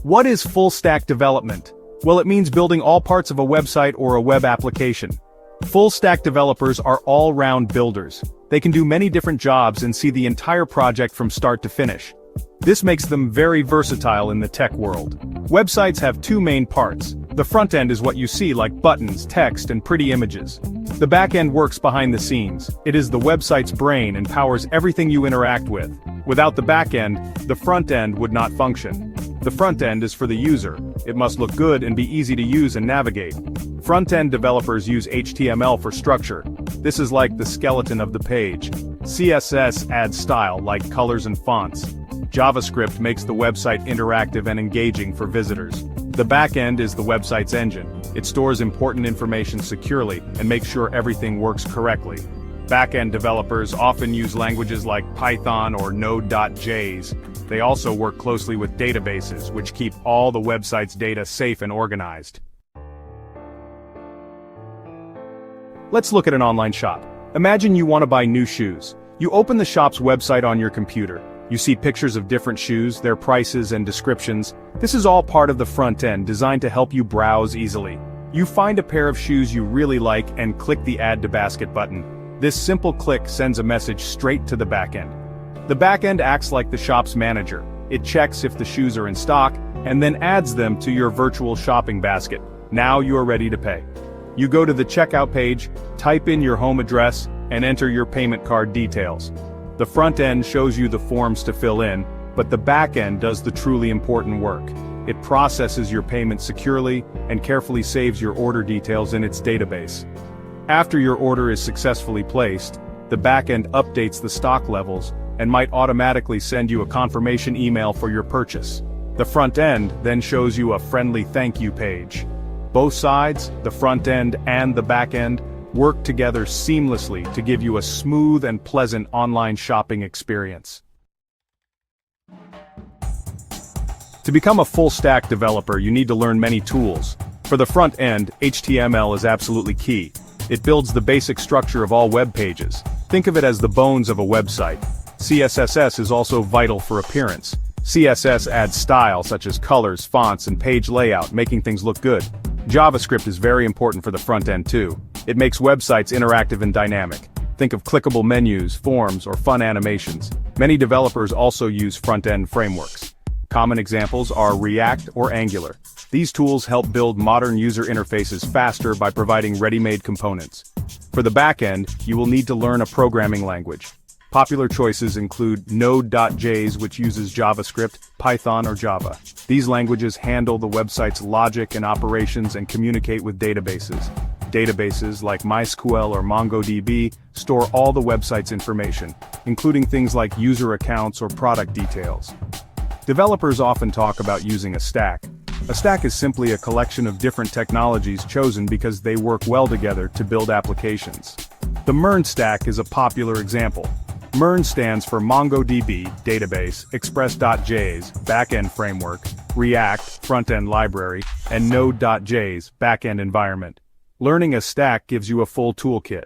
What is full-stack development? Well, it means building all parts of a website or a web application. Full-stack developers are all-round builders. They can do many different jobs and see the entire project from start to finish. This makes them very versatile in the tech world. Websites have two main parts. The front end is what you see, like buttons, text, and pretty images. The back end works behind the scenes. It is the website's brain and powers everything you interact with. Without the back end, the front end would not function. The front end is for the user. It must look good and be easy to use and navigate. Front-end developers use HTML for structure. This is like the skeleton of the page. CSS adds style, like colors and fonts. JavaScript makes the website interactive and engaging for visitors. The backend is the website's engine. It stores important information securely and makes sure everything works correctly. Backend developers often use languages like Python or Node.js. They also work closely with databases, which keep all the website's data safe and organized. Let's look at an online shop. Imagine you want to buy new shoes. You open the shop's website on your computer. You see pictures of different shoes, their prices and descriptions. This is all part of the front end, designed to help you browse easily. You find a pair of shoes you really like and click the Add to Basket button. This simple click sends a message straight to the backend. The backend acts like the shop's manager. It checks if the shoes are in stock, and then adds them to your virtual shopping basket. Now you are ready to pay. You go to the checkout page, type in your home address, and enter your payment card details. The front end shows you the forms to fill in, but the back end does the truly important work. It processes your payment securely and carefully saves your order details in its database. After your order is successfully placed, the back end updates the stock levels and might automatically send you a confirmation email for your purchase. The front end then shows you a friendly thank you page. Both sides, the front end and the back end, work together seamlessly to give you a smooth and pleasant online shopping experience. To become a full-stack developer, you need to learn many tools. For the front end, HTML is absolutely key. It builds the basic structure of all web pages. Think of it as the bones of a website. CSS is also vital for appearance. CSS adds style such as colors, fonts, and page layout, making things look good. JavaScript is very important for the front end too. It makes websites interactive and dynamic. Think of clickable menus, forms, or fun animations. Many developers also use front-end frameworks. Common examples are React or Angular. These tools help build modern user interfaces faster by providing ready-made components. For the backend, you will need to learn a programming language. Popular choices include Node.js, which uses JavaScript, Python, or Java. These languages handle the website's logic and operations and communicate with databases. Databases like MySQL or MongoDB store all the website's information, including things like user accounts or product details. Developers often talk about using a stack. A stack is simply a collection of different technologies chosen because they work well together to build applications. The MERN stack is a popular example. MERN stands for MongoDB, database, Express.js, backend framework, React, front-end library, and Node.js, backend environment. Learning a stack gives you a full toolkit.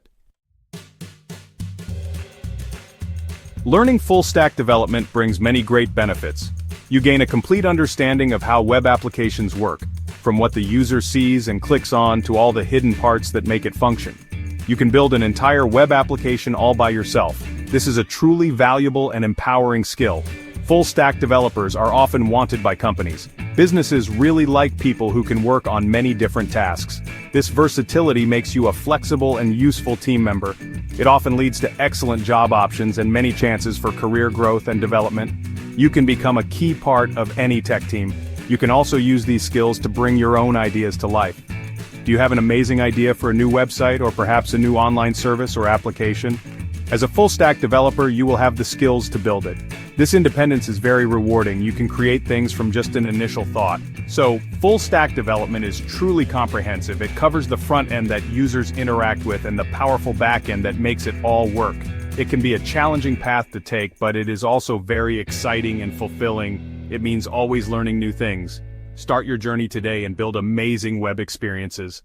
Learning full-stack development brings many great benefits. You gain a complete understanding of how web applications work, from what the user sees and clicks on to all the hidden parts that make it function. You can build an entire web application all by yourself. This is a truly valuable and empowering skill. Full-stack developers are often wanted by companies. Businesses really like people who can work on many different tasks. This versatility makes you a flexible and useful team member. It often leads to excellent job options and many chances for career growth and development. You can become a key part of any tech team. You can also use these skills to bring your own ideas to life. Do you have an amazing idea for a new website or perhaps a new online service or application? As a full-stack developer, you will have the skills to build it. This independence is very rewarding. You can create things from just an initial thought. So, full-stack development is truly comprehensive. It covers the front end that users interact with and the powerful back end that makes it all work. It can be a challenging path to take, but it is also very exciting and fulfilling. It means always learning new things. Start your journey today and build amazing web experiences.